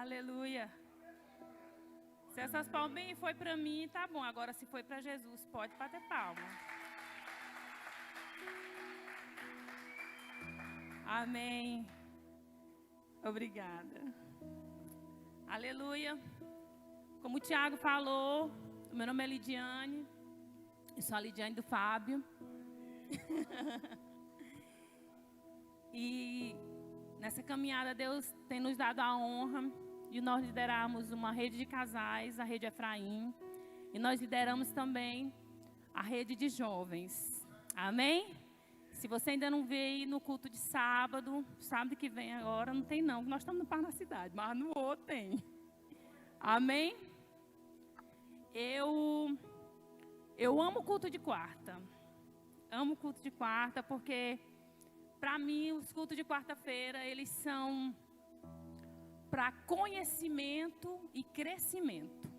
Aleluia. Se essas palminhas foi para mim, tá bom. Agora, se foi para Jesus, pode bater palma. Amém. Obrigada. Aleluia. Como o Tiago falou, meu nome é Lidiane. Eu sou a Lidiane do Fábio. E nessa caminhada, Deus tem nos dado a honra de nós liderarmos uma rede de casais, a Rede Efraim. E nós lideramos também a rede de jovens. Amém? Se você ainda não veio no culto de sábado que vem agora, não tem não. Nós estamos no Par na Cidade, mas no outro tem. Amém? Eu amo o culto de quarta. Amo o culto de quarta porque, para mim, os cultos de quarta-feira, eles são para conhecimento e crescimento.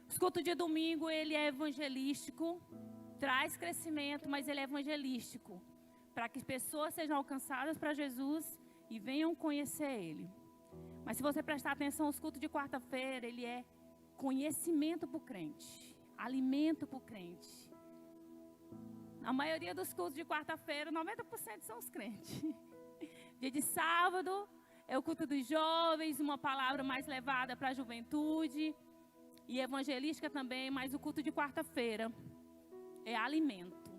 Os cultos de domingo, ele é evangelístico, traz crescimento, mas ele é evangelístico, para que pessoas sejam alcançadas para Jesus e venham conhecer Ele. Mas se você prestar atenção, os cultos de quarta-feira, ele é conhecimento para o crente, alimento para o crente. A maioria dos cultos de quarta-feira, 90% são os crentes. Dia de sábado é o culto dos jovens, uma palavra mais levada para a juventude e evangelística também, mas o culto de quarta-feira é alimento.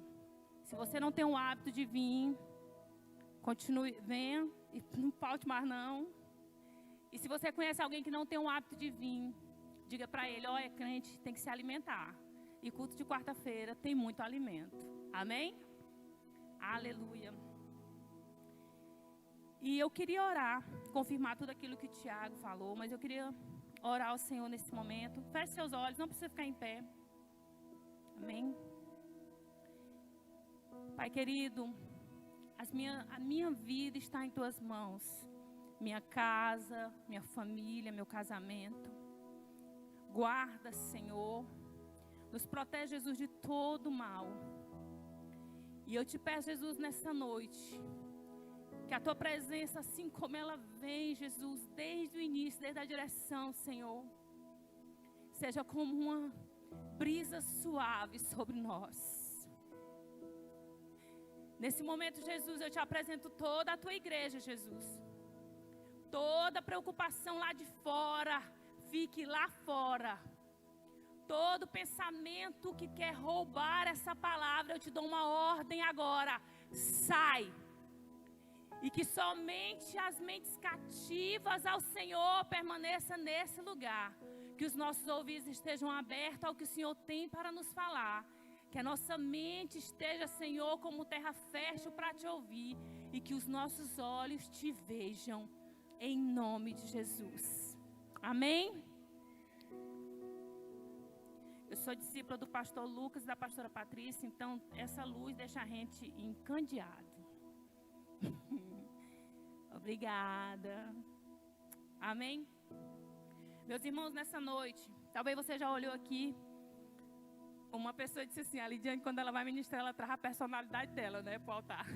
Se você não tem o hábito de vir, continue, venha e não falte mais não. E se você conhece alguém que não tem o hábito de vir, diga para ele, olha, crente, tem que se alimentar. E culto de quarta-feira tem muito alimento. Amém? Aleluia. E eu queria orar, confirmar tudo aquilo que o Tiago falou, mas eu queria orar ao Senhor nesse momento. Feche seus olhos, não precisa ficar em pé. Amém? Pai querido, a minha vida está em tuas mãos. Minha casa, minha família, meu casamento. Guarda, Senhor. Nos protege, Jesus, de todo mal. E eu te peço, Jesus, nessa noite, que a tua presença, assim como ela vem, Jesus, desde o início, desde a direção, Senhor, seja como uma brisa suave sobre nós. Nesse momento, Jesus, eu te apresento toda a tua igreja, Jesus. Toda preocupação lá de fora, fique lá fora. Todo pensamento que quer roubar essa palavra, eu te dou uma ordem agora. Sai. E que somente as mentes cativas ao Senhor permaneçam nesse lugar. Que os nossos ouvidos estejam abertos ao que o Senhor tem para nos falar. Que a nossa mente esteja, Senhor, como terra fértil para te ouvir. E que os nossos olhos te vejam. Em nome de Jesus. Amém? Eu sou discípula do pastor Lucas e da pastora Patrícia. Então, essa luz deixa a gente encandeado. Obrigada. Amém? Meus irmãos, nessa noite, talvez você já olhou aqui. Uma pessoa disse assim, a Lidiane, quando ela vai ministrar, ela traz a personalidade dela, né, para o altar.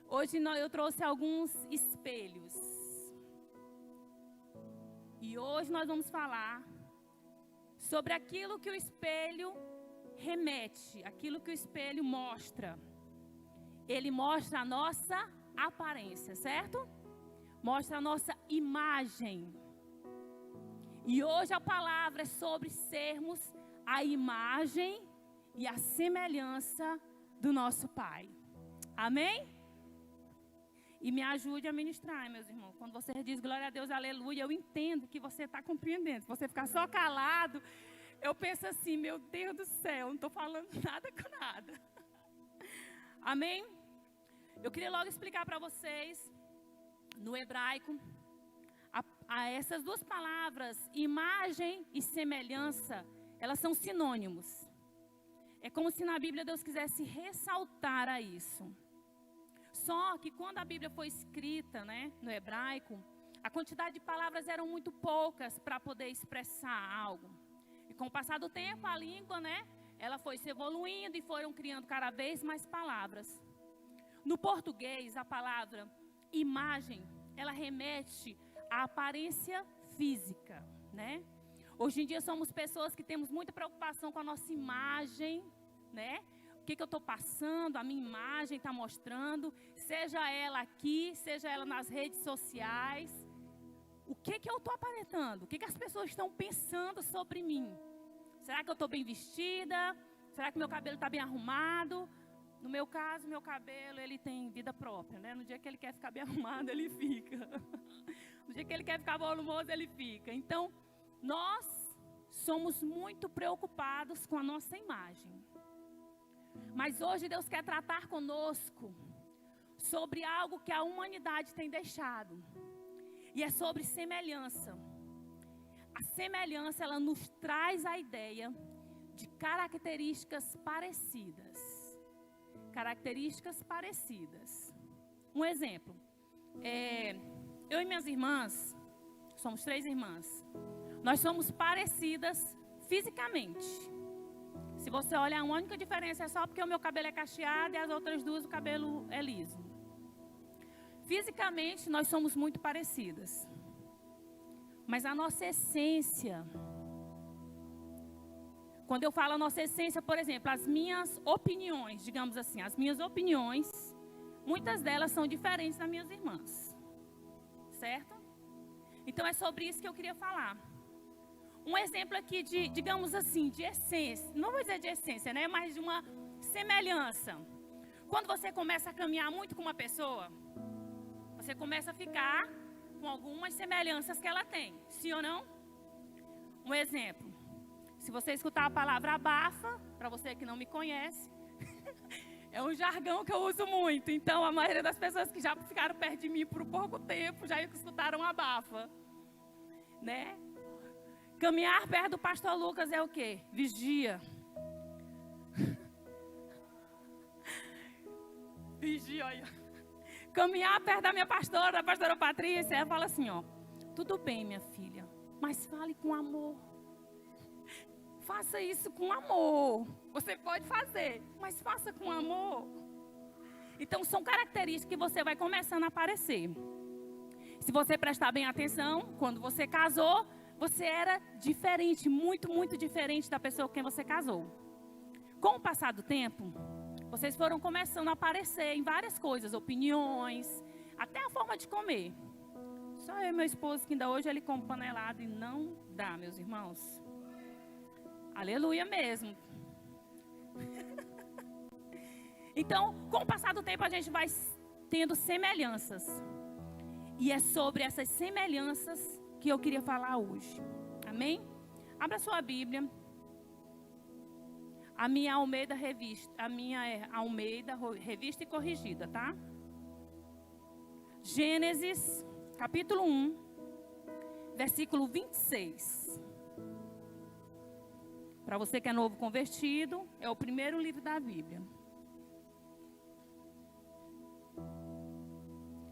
Hoje eu trouxe alguns espelhos. E hoje nós vamos falar sobre aquilo que o espelho remete, aquilo que o espelho mostra. Ele mostra a nossa aparência, certo? Mostra a nossa imagem. E hoje a palavra é sobre sermos a imagem e a semelhança do nosso Pai. Amém? E me ajude a ministrar, meus irmãos. Quando você diz glória a Deus, aleluia, eu entendo que você está compreendendo. Se você ficar só calado, eu penso assim, meu Deus do céu, não estou falando nada com nada. Amém? Eu queria logo explicar para vocês, no hebraico, essas duas palavras, imagem e semelhança, elas são sinônimos. É como se na Bíblia Deus quisesse ressaltar a isso. Só que quando a Bíblia foi escrita, né, no hebraico, a quantidade de palavras eram muito poucas para poder expressar algo. E com o passar do tempo, a língua, né, ela foi se evoluindo e foram criando cada vez mais palavras. No português, a palavra imagem, ela remete à aparência física, né? Hoje em dia somos pessoas que temos muita preocupação com a nossa imagem, né? O que eu estou passando, a minha imagem está mostrando, seja ela aqui, seja ela nas redes sociais. O que eu estou aparentando? O que as pessoas estão pensando sobre mim? Será que eu estou bem vestida? Será que meu cabelo está bem arrumado? No meu caso, meu cabelo, ele tem vida própria, né? No dia que ele quer ficar bem arrumado, ele fica. No dia que ele quer ficar volumoso, ele fica. Então, nós somos muito preocupados com a nossa imagem. Mas hoje Deus quer tratar conosco sobre algo que a humanidade tem deixado. E é sobre semelhança. A semelhança, ela nos traz a ideia de características parecidas. Características parecidas. Um exemplo. Eu e minhas irmãs, somos 3 irmãs. Nós somos parecidas fisicamente. Se você olhar, a única diferença é só porque o meu cabelo é cacheado e as outras 2 o cabelo é liso. Fisicamente, nós somos muito parecidas. Mas a nossa essência, quando eu falo a nossa essência, por exemplo, as minhas opiniões, digamos assim, as minhas opiniões, muitas delas são diferentes das minhas irmãs. Certo? Então é sobre isso que eu queria falar. Um exemplo aqui de, digamos assim, de essência. Não vou dizer de essência, né? Mas de uma semelhança. Quando você começa a caminhar muito com uma pessoa, você começa a ficar com algumas semelhanças que ela tem. Sim ou não? Um exemplo. Se você escutar a palavra abafa, para você que não me conhece, é um jargão que eu uso muito. Então, a maioria das pessoas que já ficaram perto de mim por pouco tempo, já escutaram abafa. Né? Caminhar perto do pastor Lucas é o quê? Vigia. Vigia, olha. Caminhar perto da minha pastora, a pastora Patrícia, ela fala assim, ó. Tudo bem, minha filha, mas fale com amor. Faça isso com amor. Você pode fazer, mas faça com amor. Então, são características que você vai começando a aparecer. Se você prestar bem atenção, quando você casou, você era diferente, muito, muito diferente da pessoa com quem você casou. Com o passar do tempo, vocês foram começando a aparecer em várias coisas, opiniões, até a forma de comer. Só eu e meu esposo, que ainda hoje ele come panelado e não dá, meus irmãos. Aleluia mesmo. Então, com o passar do tempo, a gente vai tendo semelhanças. E é sobre essas semelhanças que eu queria falar hoje. Amém? Abra sua Bíblia. A minha Almeida Revista. A minha é Almeida Revista e Corrigida, tá? Gênesis, capítulo 1, versículo 26. Para você que é novo convertido, é o primeiro livro da Bíblia.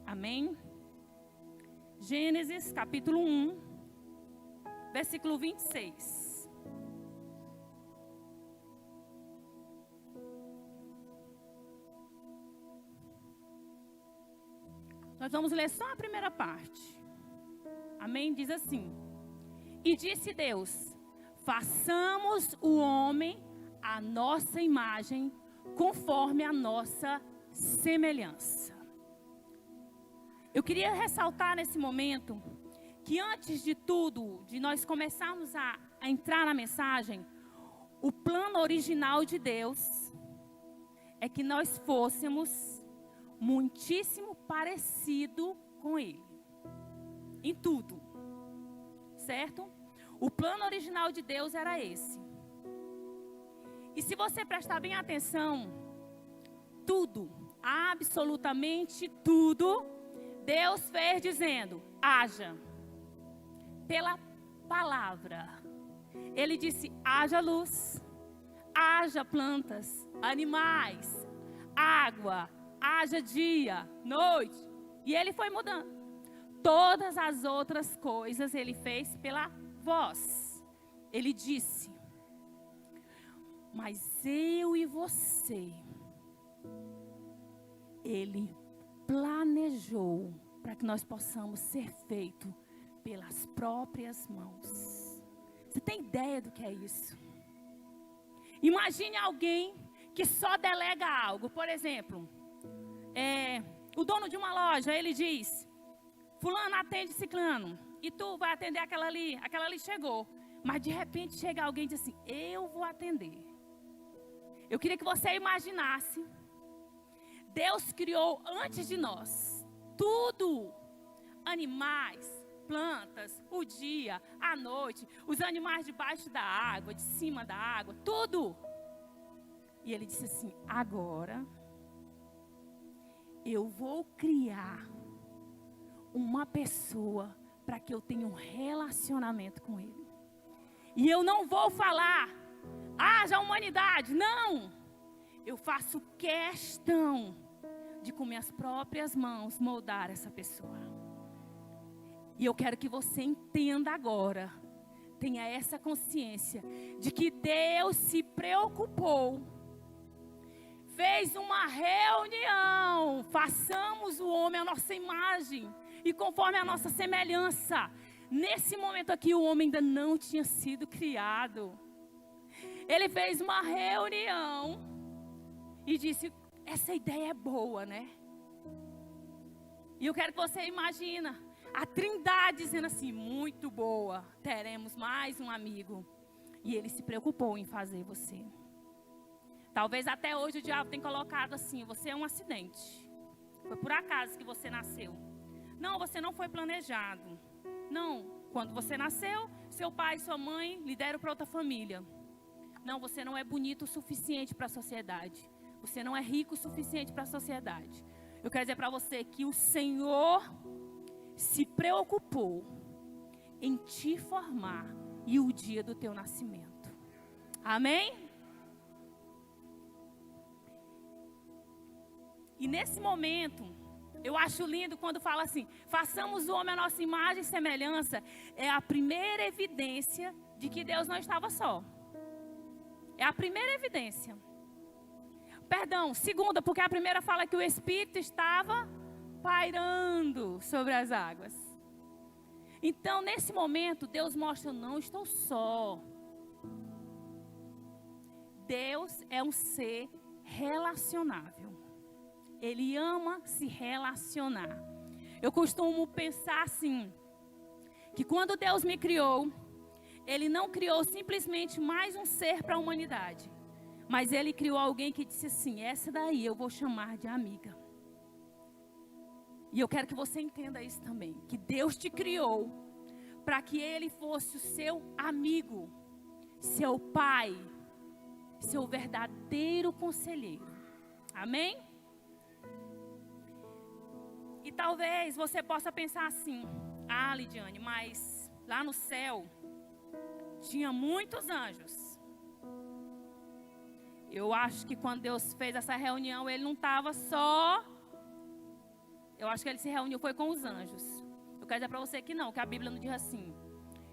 Amém? Gênesis, capítulo 1, versículo 26. Nós vamos ler só a primeira parte. Amém? Diz assim. E disse Deus, façamos o homem à nossa imagem, conforme a nossa semelhança. Eu queria ressaltar nesse momento que antes de tudo, de nós começarmos a entrar na mensagem, o plano original de Deus é que nós fôssemos muitíssimo parecido com Ele. Em tudo. Certo? O plano original de Deus era esse. E se você prestar bem atenção, tudo, absolutamente tudo, Deus fez dizendo, haja. Pela palavra. Ele disse, haja luz, haja plantas, animais, água, haja dia, noite. E ele foi mudando. Todas as outras coisas ele fez pela voz. Ele disse, mas eu e você, ele planejou para que nós possamos ser feitos pelas próprias mãos. Você tem ideia do que é isso? Imagine alguém que só delega algo. Por exemplo, o dono de uma loja, ele diz: fulano atende ciclano, e tu vai atender aquela ali chegou. Mas de repente chega alguém e diz assim: eu vou atender. Eu queria que você imaginasse, Deus criou antes de nós tudo, animais, plantas, o dia, a noite, os animais debaixo da água, de cima da água, tudo. E ele disse assim: agora eu vou criar uma pessoa para que eu tenha um relacionamento com ele. E eu não vou falar: haja humanidade. Não! Eu faço questão de com minhas próprias mãos moldar essa pessoa. E eu quero que você entenda agora, tenha essa consciência de que Deus se preocupou, fez uma reunião, façamos o homem à nossa imagem e conforme a nossa semelhança. Nesse momento aqui o homem ainda não tinha sido criado. Ele fez uma reunião e disse: essa ideia é boa, né? E eu quero que você imagine a Trindade dizendo assim: muito boa, teremos mais um amigo. E ele se preocupou em fazer você. Talvez até hoje o diabo tenha colocado assim: você é um acidente. Foi por acaso que você nasceu. Não, você não foi planejado. Não, quando você nasceu, seu pai e sua mãe lhe deram para outra família. Não, você não é bonito o suficiente para a sociedade. Você não é rico o suficiente para a sociedade. Eu quero dizer para você que o Senhor se preocupou em te formar e o dia do teu nascimento. Amém? E nesse momento, eu acho lindo quando fala assim: façamos o homem à nossa imagem e semelhança. É a primeira evidência de que Deus não estava só. É a primeira evidência. Perdão, segunda, porque a primeira fala que o Espírito estava pairando sobre as águas. Então, nesse momento, Deus mostra: eu não estou só. Deus é um ser relacionável. Ele ama se relacionar. Eu costumo pensar assim, que quando Deus me criou, Ele não criou simplesmente mais um ser para a humanidade. Mas Ele criou alguém que disse assim: essa daí eu vou chamar de amiga. E eu quero que você entenda isso também, que Deus te criou para que Ele fosse o seu amigo, seu pai, seu verdadeiro conselheiro. Amém? E talvez você possa pensar assim: ah, Lidiane, mas lá no céu tinha muitos anjos. Eu acho que quando Deus fez essa reunião, Ele não estava só. Eu acho que Ele se reuniu foi com os anjos. Eu quero dizer para você que não, que a Bíblia não diz assim: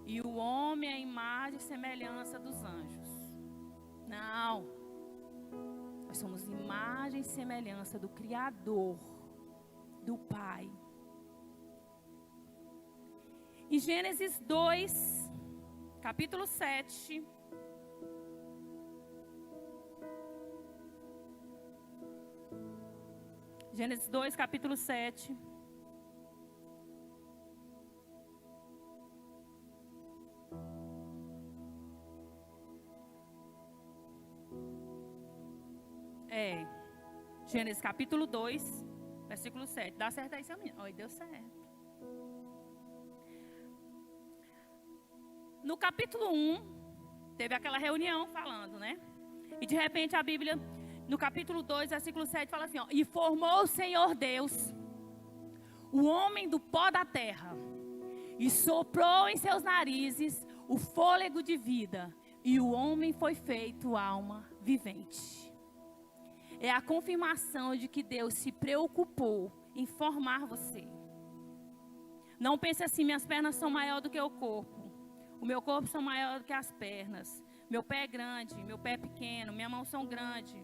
e o homem é a imagem e semelhança dos anjos. Não. Nós somos imagem e semelhança do Criador, do Pai. Em Gênesis 2, capítulo 7. Gênesis 2, capítulo 7. Gênesis capítulo 2, versículo 7. Dá certo aí, seu menino? Oi, deu certo. No capítulo 1, teve aquela reunião falando, né? E de repente a Bíblia, no capítulo 2, versículo 7, fala assim, ó: e formou o Senhor Deus o homem do pó da terra, e soprou em seus narizes o fôlego de vida, e o homem foi feito alma vivente. É a confirmação de que Deus se preocupou em formar você. Não pense assim: minhas pernas são maiores do que o corpo, o meu corpo são maior do que as pernas, meu pé é grande, meu pé é pequeno, minha mão são grande.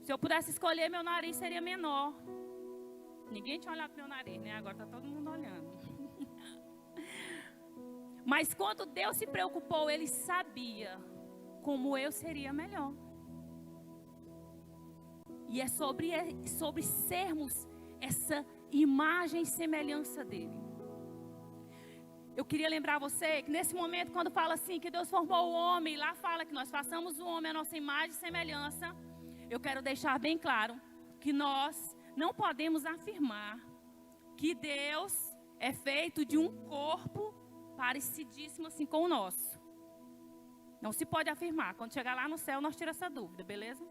Se eu pudesse escolher, meu nariz seria menor. Ninguém tinha olhado pro meu nariz, né? Agora está todo mundo olhando. Mas quando Deus se preocupou, Ele sabia como eu seria melhor. E é sobre sermos essa imagem e semelhança dEle. Eu queria lembrar você que nesse momento, quando fala assim, que Deus formou o homem, lá fala que nós façamos o homem a nossa imagem e semelhança. Eu quero deixar bem claro que nós não podemos afirmar que Deus é feito de um corpo parecidíssimo assim com o nosso. Não se pode afirmar. Quando chegar lá no céu, nós tiramos essa dúvida, beleza?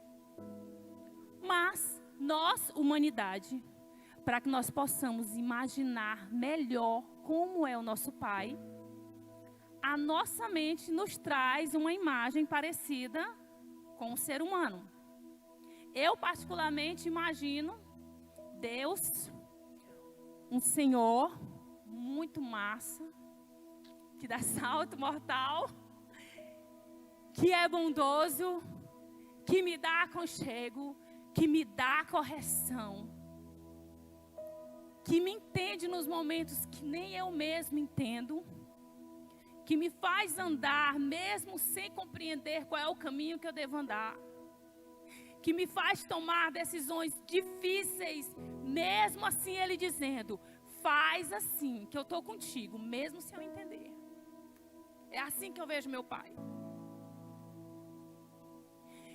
Mas nós, humanidade, para que nós possamos imaginar melhor como é o nosso Pai, a nossa mente nos traz uma imagem parecida com o ser humano. Eu particularmente imagino Deus, um Senhor muito massa, que dá salto mortal, que é bondoso, que me dá aconchego, que me dá correção, que me entende nos momentos que nem eu mesmo entendo, que me faz andar mesmo sem compreender qual é o caminho que eu devo andar, que me faz tomar decisões difíceis, mesmo assim Ele dizendo, faz assim que eu estou contigo, mesmo sem eu entender. É assim que eu vejo meu Pai.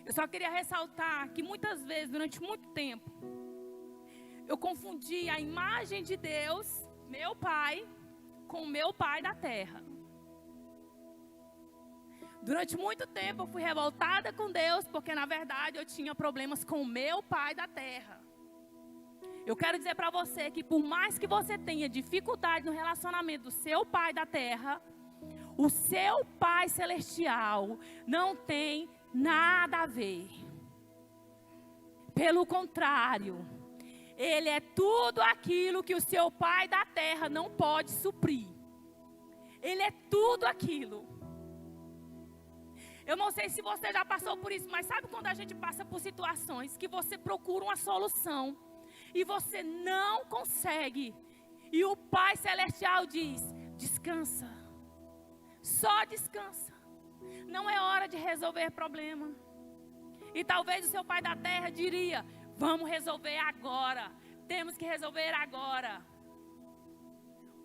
Eu só queria ressaltar que muitas vezes, durante muito tempo, eu confundi a imagem de Deus, meu Pai, com o meu Pai da terra. Durante muito tempo eu fui revoltada com Deus, porque na verdade eu tinha problemas com o meu Pai da terra. Eu quero dizer para você que por mais que você tenha dificuldade no relacionamento do seu Pai da terra, o seu Pai celestial não tem nada a ver. Pelo contrário, Ele é tudo aquilo que o seu Pai da terra não pode suprir. Ele é tudo aquilo. Eu não sei se você já passou por isso, mas sabe quando a gente passa por situações que você procura uma solução e você não consegue, e o Pai Celestial diz, descansa, só descansa, não é hora de resolver problema. E talvez o seu Pai da terra diria, vamos resolver agora, temos que resolver agora.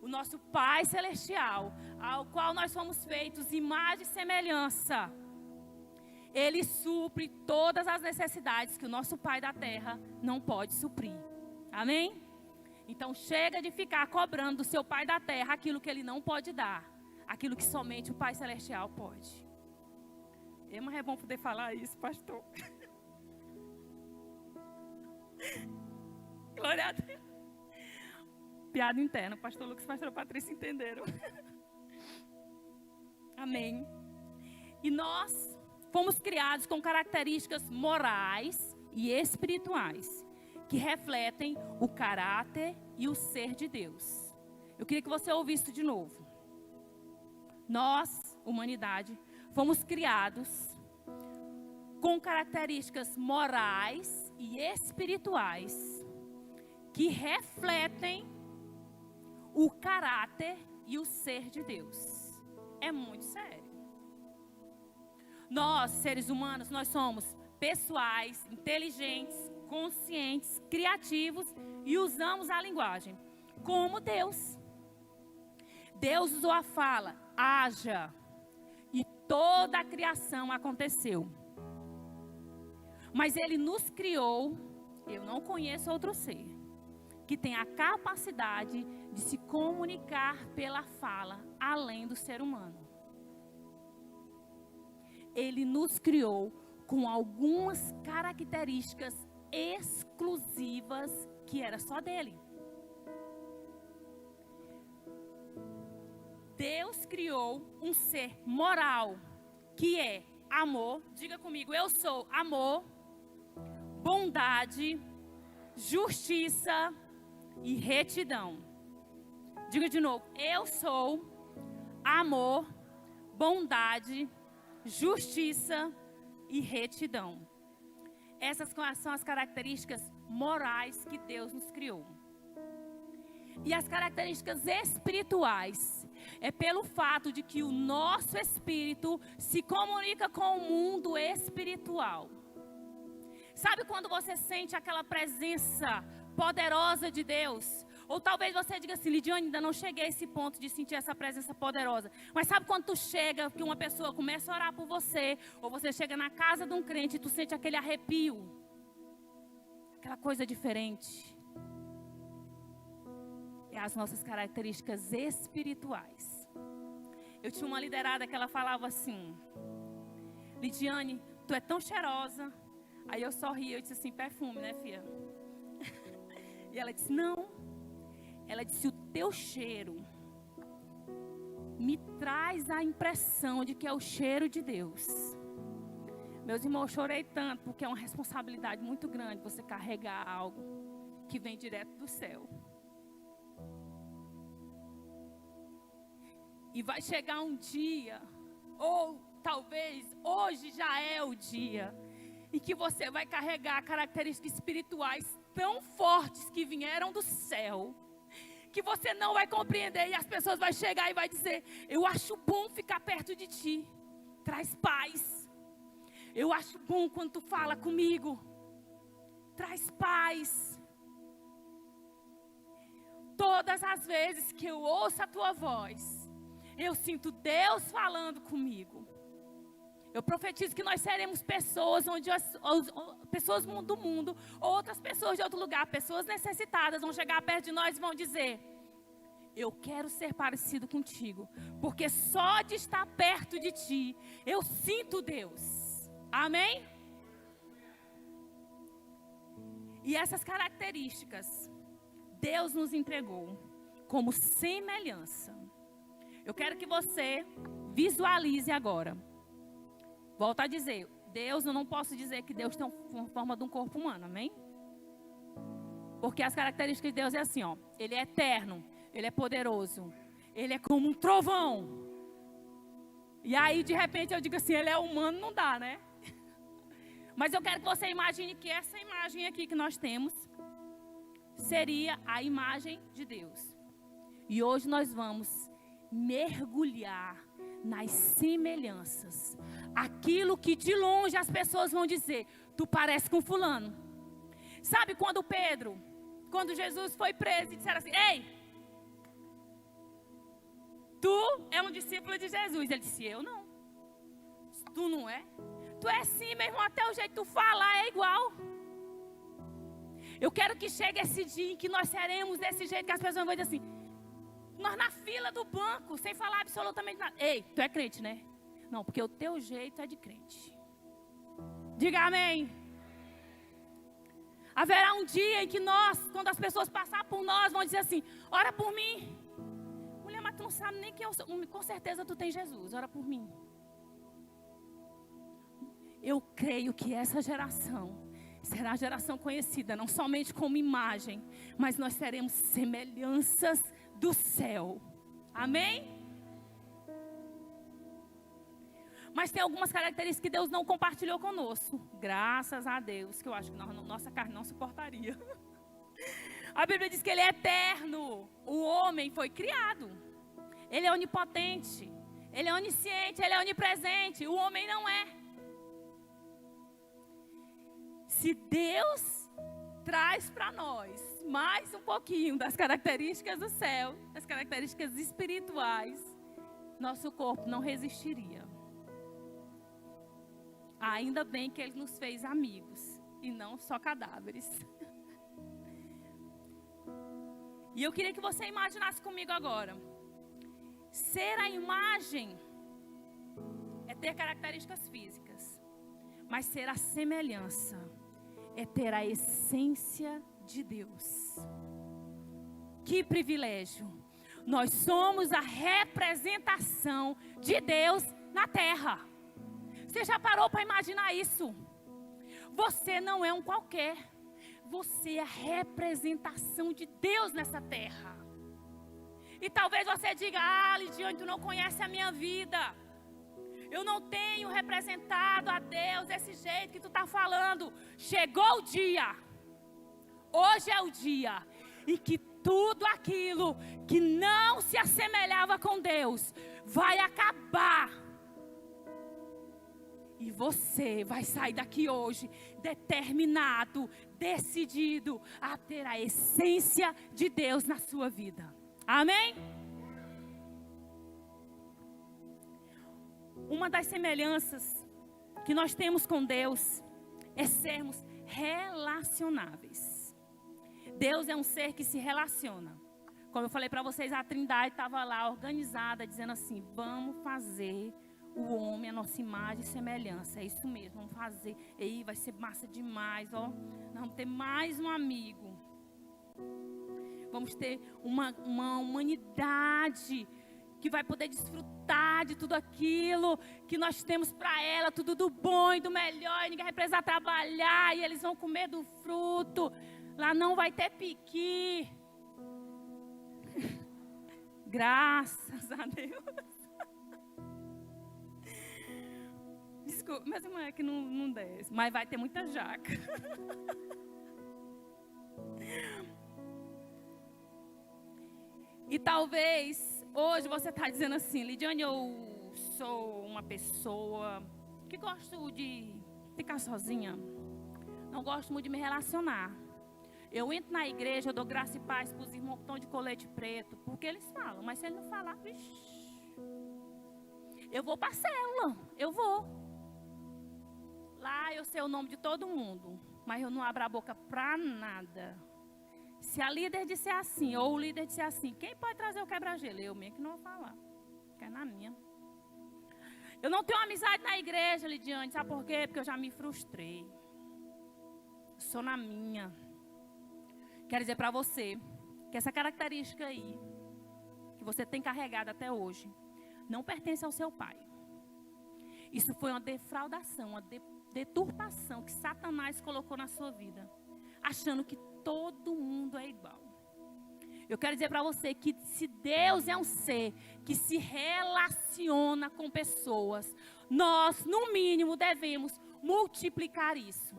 O nosso Pai Celestial, ao qual nós fomos feitos imagem e semelhança, Ele supre todas as necessidades que o nosso Pai da terra não pode suprir. Amém? Então chega de ficar cobrando do seu Pai da terra aquilo que Ele não pode dar. Aquilo que somente o Pai Celestial pode. Mas é bom poder falar isso, pastor. Glória a Deus. Piada interna, o pastor Lucas e a pastora Patrícia entenderam. Amém. E nós fomos criados com características morais e espirituais, que refletem o caráter e o ser de Deus. Eu queria que você ouvisse isso de novo. Nós, humanidade, fomos criados com características morais e espirituais, que refletem o caráter e o ser de Deus. É muito sério. Nós, seres humanos, nós somos pessoais, inteligentes, conscientes, criativos e usamos a linguagem como Deus. Deus usou a fala, haja, e toda a criação aconteceu. Mas Ele nos criou, eu não conheço outro ser, que tem a capacidade de se comunicar pela fala, além do ser humano. Ele nos criou com algumas características exclusivas que era só dele. Deus criou um ser moral, que é amor. Diga comigo, eu sou amor, bondade, justiça e retidão. Diga de novo, eu sou amor, bondade, justiça e retidão. Essas são as características morais que Deus nos criou. E as características espirituais é pelo fato de que o nosso espírito se comunica com o mundo espiritual. Sabe quando você sente aquela presença poderosa de Deus? Ou talvez você diga assim, Lidiane, ainda não cheguei a esse ponto de sentir essa presença poderosa. Mas sabe quando tu chega, que uma pessoa começa a orar por você, ou você chega na casa de um crente e tu sente aquele arrepio? Aquela coisa diferente. É as nossas características espirituais. Eu tinha uma liderada que ela falava assim, Lidiane, tu é tão cheirosa. Aí eu sorri, eu disse assim, perfume, né, filha? E ela disse, não. Ela disse, o teu cheiro me traz a impressão de que é o cheiro de Deus. Meus irmãos, eu chorei tanto, porque é uma responsabilidade muito grande você carregar algo que vem direto do céu. E vai chegar um dia, ou talvez hoje já é o dia, em que você vai carregar características espirituais tão fortes que vieram do céu, que você não vai compreender, e as pessoas vão chegar e vai dizer, eu acho bom ficar perto de ti, traz paz. Eu acho bom quando tu fala comigo, traz paz. Todas as vezes que eu ouço a tua voz, eu sinto Deus falando comigo. Eu profetizo que nós seremos pessoas onde pessoas do mundo, outras pessoas de outro lugar, pessoas necessitadas vão chegar perto de nós e vão dizer, eu quero ser parecido contigo, porque só de estar perto de ti, eu sinto Deus. Amém? E essas características, Deus nos entregou como semelhança. Eu quero que você visualize agora. Volto a dizer, Deus, eu não posso dizer que Deus tem uma forma de um corpo humano, amém? Porque as características de Deus é assim, ó. Ele é eterno, Ele é poderoso, Ele é como um trovão. E aí, de repente, eu digo assim, Ele é humano, não dá, né? Mas eu quero que você imagine que essa imagem aqui que nós temos seria a imagem de Deus. E hoje nós vamos mergulhar nas semelhanças. Aquilo que de longe as pessoas vão dizer, tu parece com fulano. Sabe quando quando Jesus foi preso e disseram assim, ei, tu é um discípulo de Jesus. Ele disse, eu não. Tu não é? Tu é sim, meu irmão, até o jeito de tu falar é igual. Eu quero que chegue esse dia em que nós seremos desse jeito que as pessoas vão dizer assim, nós na fila do banco, sem falar absolutamente nada. Ei, tu é crente, né? Não, porque o teu jeito é de crente. Diga amém. Haverá um dia em que nós, quando as pessoas passarem por nós, vão dizer assim, ora por mim. Mulher, mas tu não sabe nem quem eu sou. Com certeza tu tem Jesus, ora por mim. Eu creio que essa geração será a geração conhecida, não somente como imagem, mas nós teremos semelhanças do céu. Amém? Mas tem algumas características que Deus não compartilhou conosco. Graças a Deus, que eu acho que nossa carne não suportaria. A Bíblia diz que Ele é eterno. O homem foi criado. Ele é onipotente. Ele é onisciente. Ele é onipresente. O homem não é. Se Deus traz para nós mais um pouquinho das características do céu, das características espirituais, nosso corpo não resistiria. Ainda bem que Ele nos fez amigos e não só cadáveres. E eu queria que você imaginasse comigo agora. Ser a imagem é ter características físicas, mas ser a semelhança é ter a essência de Deus. Que privilégio! Nós somos a representação de Deus na terra. Você já parou para imaginar isso? Você não é um qualquer. Você é a representação de Deus nessa terra. E talvez você diga, Lidiane, tu não conhece a minha vida. Eu não tenho representado a Deus desse jeito que tu está falando. Chegou o dia. Hoje é o dia em que tudo aquilo que não se assemelhava com Deus vai acabar. E você vai sair daqui hoje determinado, decidido a ter a essência de Deus na sua vida. Amém? Uma das semelhanças que nós temos com Deus é sermos relacionáveis. Deus é um ser que se relaciona. Como eu falei para vocês, a Trindade estava lá organizada, dizendo assim: vamos fazer o homem a nossa imagem e semelhança. É isso mesmo, vamos fazer. E aí vai ser massa demais, ó. Nós vamos ter mais um amigo. Vamos ter uma humanidade que vai poder desfrutar de tudo aquilo que nós temos para ela, tudo do bom e do melhor, e ninguém vai precisar trabalhar, e eles vão comer do fruto. Lá não vai ter piqui. Graças a Deus. Desculpa, mas irmã, é que não desce. Mas vai ter muita jaca. E talvez hoje você está dizendo assim: Lidiane, eu sou uma pessoa que gosto de ficar sozinha. Não gosto muito de me relacionar. Eu entro na igreja, eu dou graça e paz para os irmãos que estão de colete preto, porque eles falam. Mas se ele não falar, vixi, eu vou para a célula, eu vou. Lá eu sei o nome de todo mundo, mas eu não abro a boca para nada. Se a líder disser assim, ou o líder disser assim, quem pode trazer o quebra-gelo? Eu mesmo que não vou falar, que é na minha. Eu não tenho amizade na igreja, Lidiane, sabe por quê? Porque eu já me frustrei. Sou na minha. Quero dizer para você que essa característica aí, que você tem carregado até hoje, não pertence ao seu pai. Isso foi uma defraudação, uma deturpação que Satanás colocou na sua vida, achando que todo mundo é igual. Eu quero dizer para você que se Deus é um ser que se relaciona com pessoas, nós, no mínimo, devemos multiplicar isso.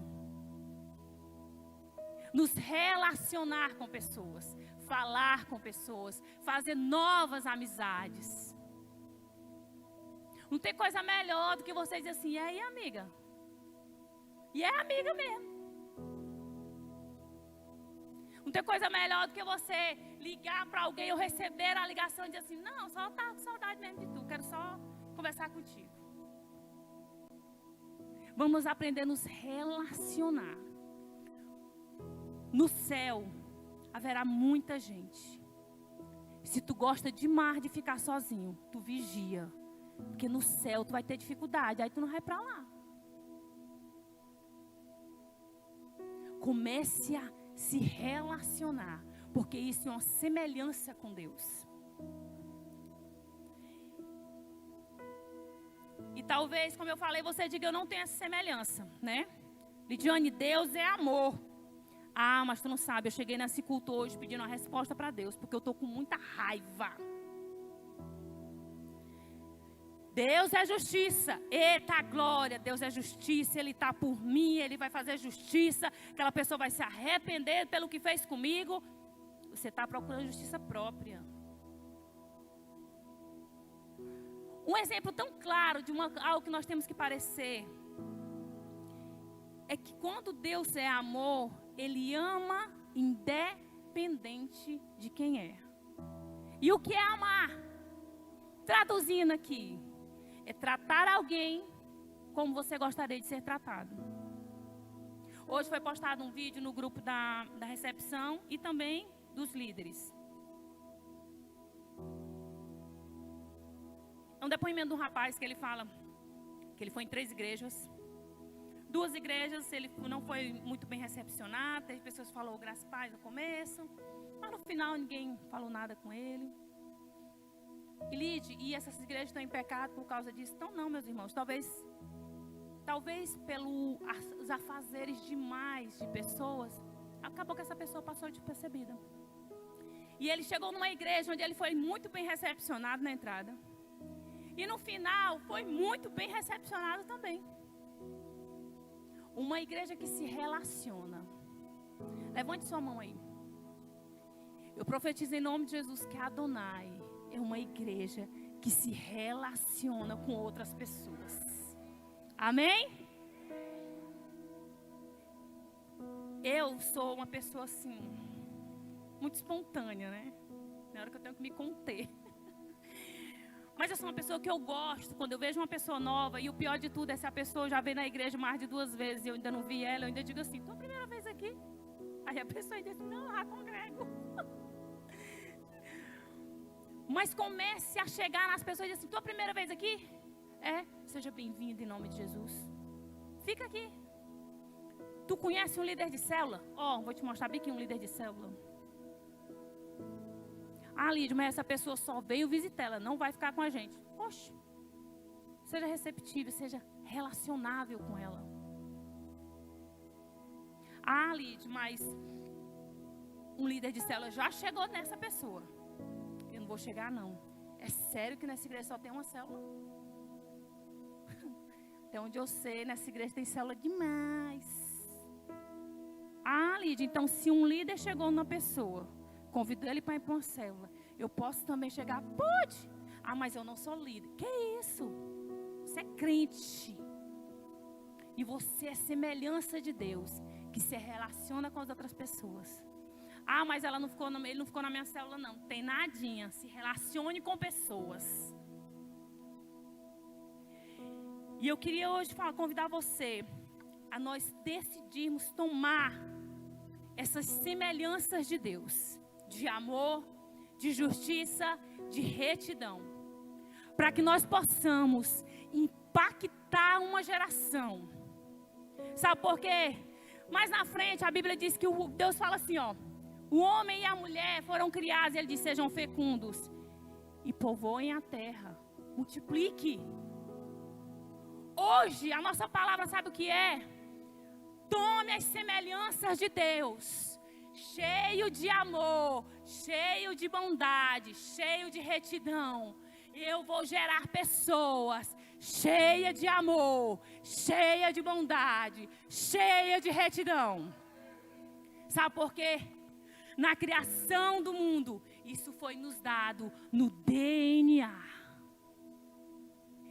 Nos relacionar com pessoas, falar com pessoas, fazer novas amizades. Não tem coisa melhor do que você dizer assim: e aí, amiga? E é amiga mesmo. Não tem coisa melhor do que você ligar para alguém ou receber a ligação e dizer assim: não, só estava com saudade mesmo de tu, quero só conversar contigo. Vamos aprender a nos relacionar. No céu haverá muita gente. Se tu gosta demais de ficar sozinho, tu vigia. Porque no céu tu vai ter dificuldade, aí tu não vai para lá. Comece a se relacionar, porque isso é uma semelhança com Deus. E talvez, como eu falei, você diga: eu não tenho essa semelhança, né? Lidiane, Deus é amor. Ah, mas tu não sabe, eu cheguei nesse culto hoje pedindo uma resposta para Deus, porque eu estou com muita raiva. Deus é justiça. Eita glória, Deus é justiça. Ele está por mim, Ele vai fazer justiça. Aquela pessoa vai se arrepender pelo que fez comigo. Você está procurando justiça própria. Um exemplo tão claro de algo que nós temos que parecer é que quando Deus é amor, Ele ama independente de quem é. E o que é amar? Traduzindo aqui, é tratar alguém como você gostaria de ser tratado. Hoje foi postado um vídeo no grupo da recepção e também dos líderes. É um depoimento de um rapaz que ele fala que ele foi em 3 igrejas. 2 igrejas ele não foi muito bem recepcionado. Teve pessoas que falaram graças a Deus no começo, mas no final ninguém falou nada com ele. E essas igrejas estão em pecado por causa disso? Então não, meus irmãos. Talvez pelos afazeres demais de pessoas, acabou que essa pessoa passou despercebida. E ele chegou numa igreja onde ele foi muito bem recepcionado na entrada. E no final foi muito bem recepcionado também. Uma igreja que se relaciona. Levante sua mão aí. Eu profetizo em nome de Jesus que a Adonai é uma igreja que se relaciona com outras pessoas. Amém? Eu sou uma pessoa assim, muito espontânea, né? Na hora que eu tenho que me conter. Mas eu sou uma pessoa que eu gosto, quando eu vejo uma pessoa nova, e o pior de tudo é se a pessoa já veio na igreja mais de 2 vezes e eu ainda não vi ela, eu ainda digo assim, tua primeira vez aqui? Aí a pessoa ainda diz, não, lá congrego. Mas comece a chegar nas pessoas e dizer assim, tua primeira vez aqui? É, seja bem-vindo em nome de Jesus. Fica aqui. Tu conhece um líder de célula? Vou te mostrar bem que é um líder de célula. Lídia, mas essa pessoa só veio visitar, ela não vai ficar com a gente. Oxe, seja receptível, seja relacionável com ela. Lídia, mas um líder de célula já chegou nessa pessoa. Eu não vou chegar, não. É sério que nessa igreja só tem uma célula? Até onde eu sei, nessa igreja tem célula demais. Lídia, então se um líder chegou numa pessoa, convidou ele para ir para uma célula, eu posso também chegar? Pode. Mas eu não sou líder. Que isso? Você é crente. E você é semelhança de Deus, que se relaciona com as outras pessoas. Mas ele não ficou na minha célula, não. Tem nadinha. Se relacione com pessoas. E eu queria hoje convidar você a nós decidirmos tomar essas semelhanças de Deus, de amor, de justiça, de retidão, para que nós possamos impactar uma geração. Sabe por quê? Mais na frente a Bíblia diz que Deus fala assim, o homem e a mulher foram criados, ele diz, sejam fecundos e povoem a terra, multiplique. Hoje a nossa palavra sabe o que é? Tome as semelhanças de Deus, cheio de amor, cheio de bondade, cheio de retidão. Eu vou gerar pessoas cheias de amor, cheias de bondade, cheias de retidão. Sabe por quê? Na criação do mundo, isso foi nos dado no DNA.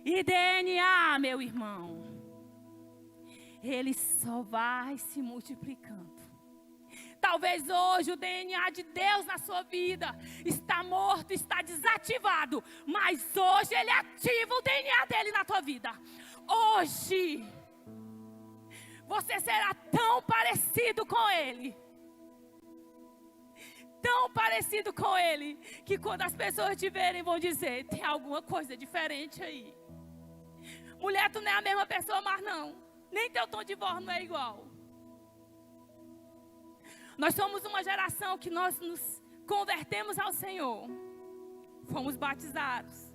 E DNA, meu irmão, ele só vai se multiplicando. Talvez hoje o DNA de Deus na sua vida está morto, está desativado, mas hoje ele ativa o DNA dele na tua vida. Hoje você será tão parecido com ele, tão parecido com ele, que quando as pessoas te verem vão dizer, tem alguma coisa diferente aí. Mulher, tu não é a mesma pessoa, mas não, nem teu tom de voz não é igual. Nós somos uma geração que nós nos convertemos ao Senhor. Fomos batizados.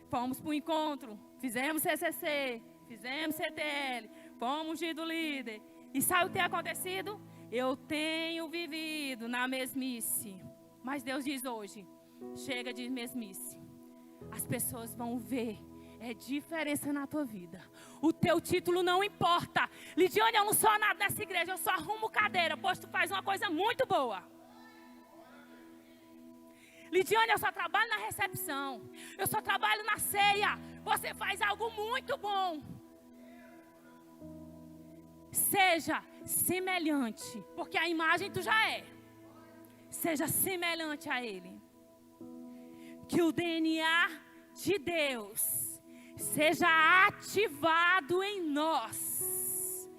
Fomos para o encontro. Fizemos CCC. Fizemos CTL. Fomos ungido líder. E sabe o que tem acontecido? Eu tenho vivido na mesmice. Mas Deus diz hoje, chega de mesmice. As pessoas vão ver. É diferença na tua vida. O teu título não importa. Lidiane, eu não sou nada nessa igreja. Eu só arrumo cadeira, pois tu faz uma coisa muito boa. Lidiane, eu só trabalho na recepção. Eu só trabalho na ceia. Você faz algo muito bom. Seja semelhante, porque a imagem tu já é. Seja semelhante a Ele. Que o DNA de Deus seja ativado em nós,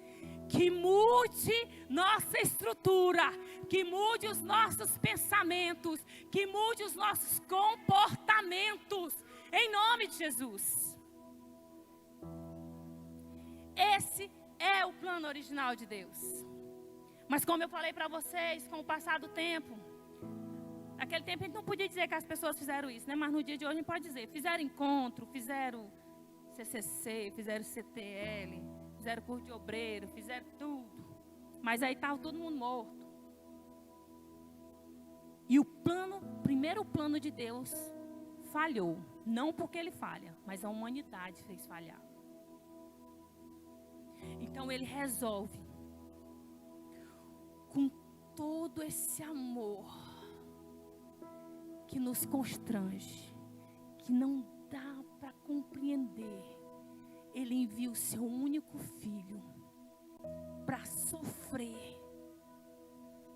que mude nossa estrutura, que mude os nossos pensamentos, que mude os nossos comportamentos, em nome de Jesus. Esse é o plano original de Deus. Mas como eu falei para vocês, com o passar do tempo, naquele tempo a gente não podia dizer que as pessoas fizeram isso, né? Mas no dia de hoje a gente pode dizer, fizeram encontro, fizeram CCC, fizeram CTL, fizeram curso de obreiro, fizeram tudo. Mas aí estava todo mundo morto. E o primeiro plano de Deus falhou. Não porque ele falha, mas a humanidade fez falhar. Então ele resolve, com todo esse amor, que nos constrange, que não dá para compreender, Ele envia o seu único filho para sofrer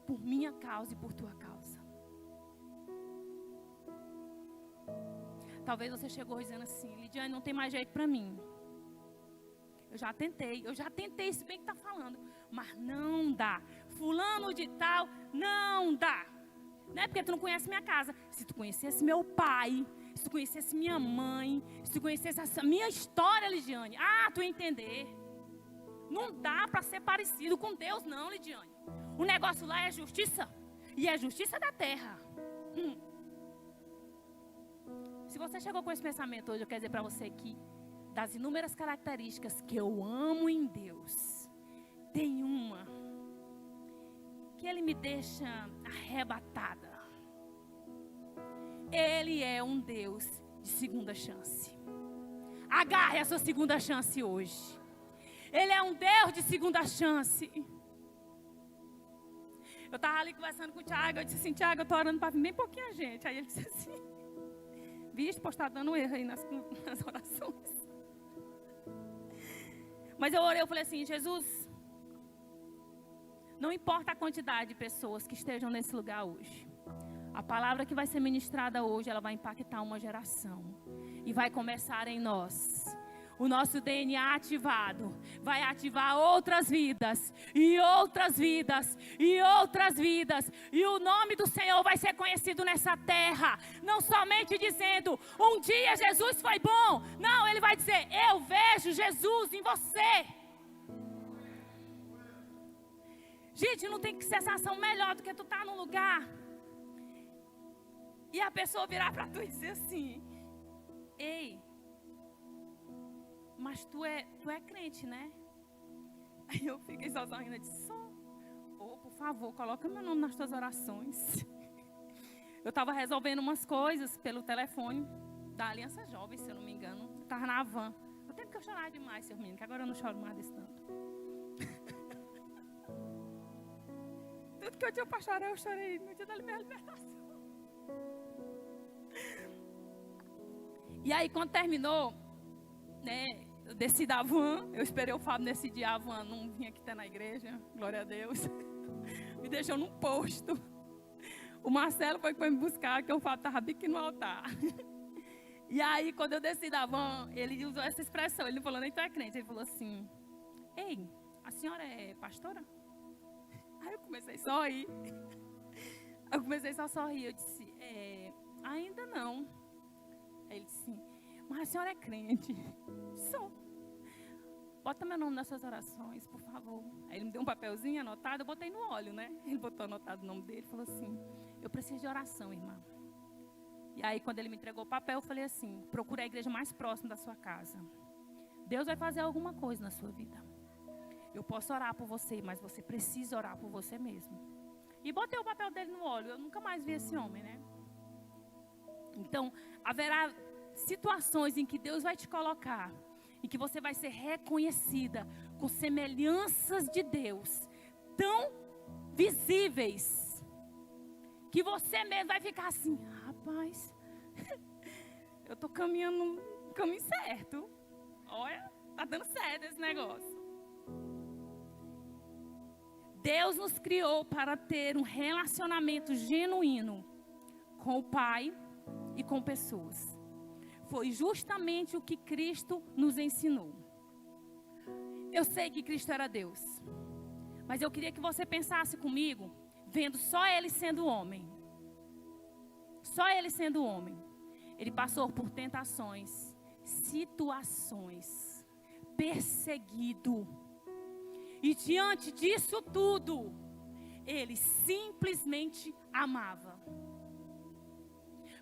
por minha causa e por tua causa. Talvez você chegou dizendo assim: Lidiane, não tem mais jeito para mim. Eu já tentei, se bem que está falando, mas não dá. Fulano de tal, não dá. Não é porque tu não conhece minha casa. Se tu conhecesse meu pai, se tu conhecesse minha mãe, se tu conhecesse essa minha história, Lidiane, tu ia entender. Não dá para ser parecido com Deus, não, Lidiane. O negócio lá é justiça, e é justiça da terra. Se você chegou com esse pensamento hoje, eu quero dizer para você que das inúmeras características que eu amo em Deus, tem uma que Ele me deixa arrebatada. Ele é um Deus de segunda chance. Agarre a sua segunda chance hoje. Ele é um Deus de segunda chance. Eu estava ali conversando com o Tiago, eu disse assim: Tiago, eu estou orando para vir bem pouquinha gente. Aí ele disse assim: vixe, pô, está dando erro aí nas orações. Mas eu orei, eu falei assim: Jesus, não importa a quantidade de pessoas que estejam nesse lugar hoje, a palavra que vai ser ministrada hoje, ela vai impactar uma geração. E vai começar em nós. O nosso DNA ativado vai ativar outras vidas, e outras vidas, e outras vidas. E o nome do Senhor vai ser conhecido nessa terra. Não somente dizendo: um dia Jesus foi bom. Não, Ele vai dizer: eu vejo Jesus em você. Gente, não tem sensação melhor do que tu estar num lugar e a pessoa virar para tu e dizer assim: ei, mas tu é crente, né? Aí eu fiquei só sorrindo e disse: só. Por favor, coloca meu nome nas tuas orações. Eu estava resolvendo umas coisas pelo telefone da Aliança Jovem, se eu não me engano. Eu estava na van. O tempo que eu chorava demais, seu menino, que agora eu não choro mais desse tanto. Tudo que eu tinha para chorar, eu chorei no dia da minha libertação. E aí, quando terminou, né, eu desci da van, eu esperei o Fábio nesse dia, a van não vinha aqui até na igreja, glória a Deus. Me deixou num posto. O Marcelo foi me buscar, que o Fábio estava bique no altar. E aí, quando eu desci da van, ele usou essa expressão, ele não falou nem tu é crente, ele falou assim: ei, a senhora é pastora? Aí eu comecei só a rir. Eu comecei só a sorrir, eu disse: ainda não. Aí ele disse assim: mas a senhora é crente? Sou. Bota meu nome nas suas orações, por favor. Aí ele me deu um papelzinho anotado, eu botei no óleo, né? Ele botou anotado o nome dele, falou assim: eu preciso de oração, irmã. E aí, quando ele me entregou o papel, eu falei assim: procure a igreja mais próxima da sua casa. Deus vai fazer alguma coisa na sua vida. Eu posso orar por você, mas você precisa orar por você mesmo. E botei o papel dele no óleo. Eu nunca mais vi esse homem, né? Então, haverá situações em que Deus vai te colocar, em que você vai ser reconhecida com semelhanças de Deus tão visíveis, que você mesmo vai ficar assim: rapaz, eu estou caminhando no caminho certo. Olha, está dando certo esse negócio. Deus nos criou para ter um relacionamento genuíno com o Pai e com pessoas. Foi justamente o que Cristo nos ensinou. Eu sei que Cristo era Deus, mas eu queria que você pensasse comigo, vendo só Ele sendo homem. Só Ele sendo homem. Ele passou por tentações, situações, perseguido. E diante disso tudo, Ele simplesmente amava.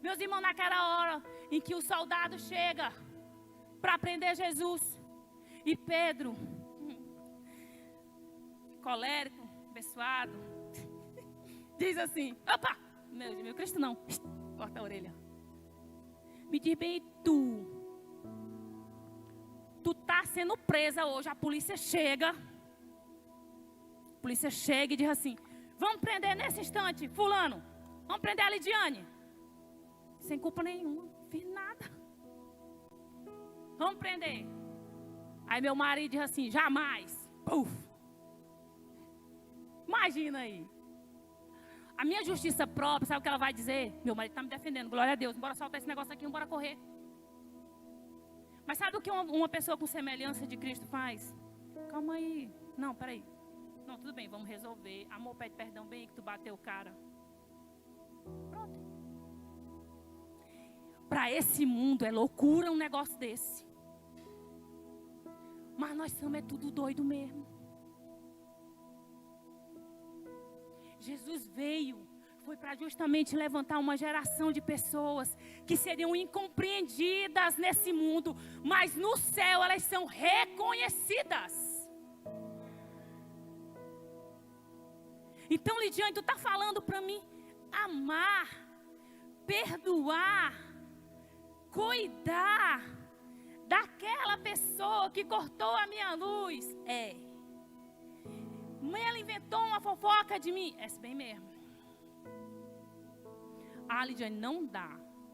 Meus irmãos, naquela hora em que o soldado chega para prender Jesus, e Pedro, colérico, abençoado, diz assim: opa, meu Cristo não, corta a orelha. Me diz bem, tu tá sendo presa hoje, a polícia chega e diz assim: vamos prender nesse instante fulano, vamos prender a Lidiane. sem culpa nenhuma, não fiz nada. Vamos prender. Aí meu marido diz assim, jamais. Puf. Imagina aí. A minha justiça própria, sabe o que ela vai dizer? Meu marido está me defendendo, glória a Deus. Bora soltar esse negócio aqui, bora correr. Mas sabe o que uma pessoa com semelhança de Cristo faz? Calma aí. Não, peraí. Não, tudo bem, vamos resolver. Amor, pede perdão bem que tu bateu o cara. Pronto. Para esse mundo é loucura um negócio desse. Mas nós somos tudo doido mesmo. Jesus veio, foi para justamente levantar uma geração de pessoas que seriam incompreendidas nesse mundo, mas no céu elas são reconhecidas. Então, Lidiane, tu está falando para mim amar, perdoar, cuidar daquela pessoa que cortou a minha luz. Ela inventou uma fofoca de mim. É bem mesmo. Lidiane, não dá.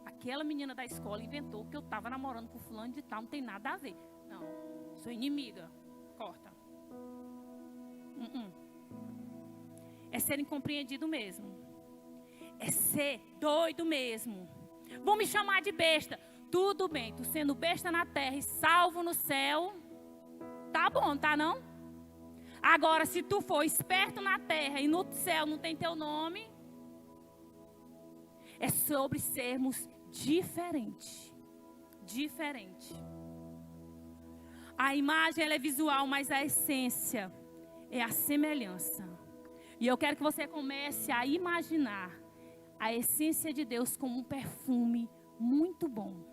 Aquela menina da escola inventou que eu estava namorando com fulano de tal. Não tem nada a ver. Não, sou inimiga. Corta. É ser incompreendido mesmo. É ser doido mesmo. Vão me chamar de besta. Tudo bem, tu sendo besta na terra e salvo no céu, tá bom, tá não? Agora, se tu for esperto na terra e no céu não tem teu nome, é sobre sermos diferentes. Diferente. A imagem ela é visual, mas a essência é a semelhança. E eu quero que você comece a imaginar a essência de Deus como um perfume muito bom.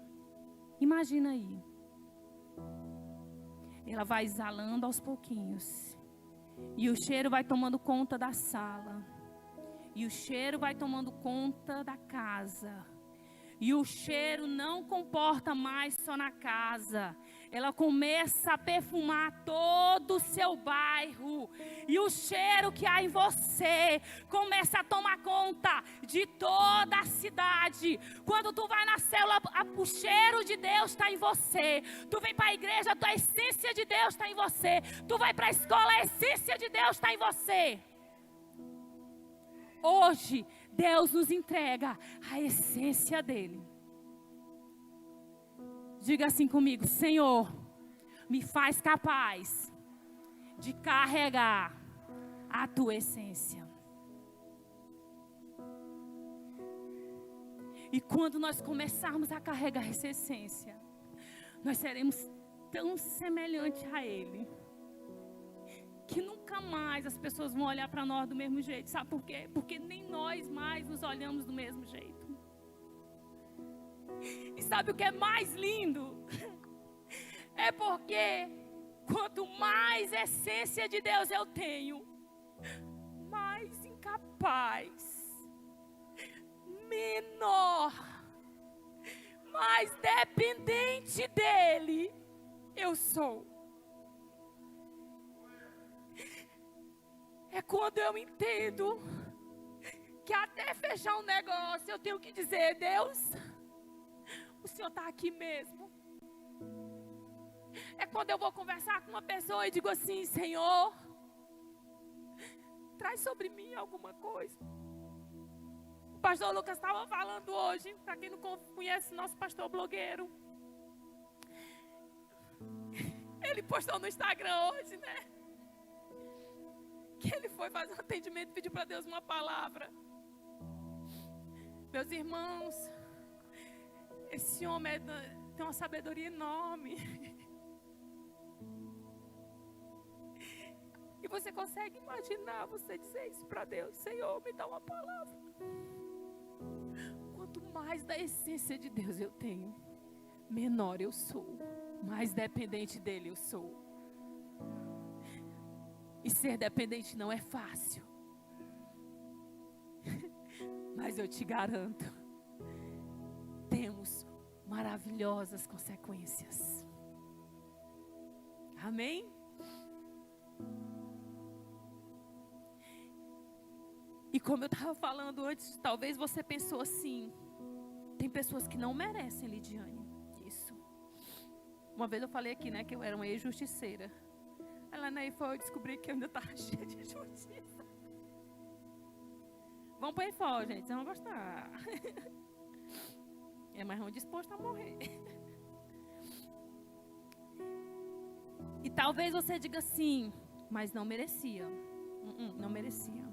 Imagina aí. Ela vai exalando aos pouquinhos. E o cheiro vai tomando conta da sala. E o cheiro vai tomando conta da casa. E o cheiro não comporta mais só na casa. Ela começa a perfumar todo o seu bairro. E o cheiro que há em você começa a tomar conta de toda a cidade. Quando tu vai na célula, o cheiro de Deus está em você. Tu vem para a igreja, a essência de Deus está em você. Tu vai para a escola, a essência de Deus está em você. Hoje, Deus nos entrega a essência dele. Diga assim comigo: Senhor, me faz capaz de carregar a tua essência. E quando nós começarmos a carregar essa essência, nós seremos tão semelhantes a ele, que nunca mais as pessoas vão olhar para nós do mesmo jeito. Sabe por quê? Porque nem nós mais nos olhamos do mesmo jeito. E sabe o que é mais lindo? É porque quanto mais essência de Deus eu tenho, mais incapaz, menor, mais dependente dele eu sou. É quando eu entendo que até fechar um negócio eu tenho que dizer: Deus, o Senhor está aqui mesmo. É quando eu vou conversar com uma pessoa e digo assim: Senhor, traz sobre mim alguma coisa. O pastor Lucas estava falando hoje, para quem não conhece, nosso pastor blogueiro. Ele postou no Instagram hoje, né? Que ele foi fazer um atendimento e pediu para Deus uma palavra. Meus irmãos, esse homem tem uma sabedoria enorme. E você consegue imaginar você dizer isso para Deus: Senhor, me dá uma palavra. Quanto mais da essência de Deus eu tenho, menor eu sou, mais dependente dele eu sou. E ser dependente não é fácil. Mas eu te garanto, temos maravilhosas consequências. Amém? E como eu estava falando antes, talvez você pensou assim: Tem pessoas que não merecem, Lidiane, isso. Uma vez eu falei aqui, né, que eu era uma ex-justiceira. Ela nem foi, eu descobri que eu ainda estava cheia de justiça. Vão pôr em fora, gente, vocês vão gostar. É, mas vão disposto a morrer. E talvez você diga assim, mas não merecia. Não merecia.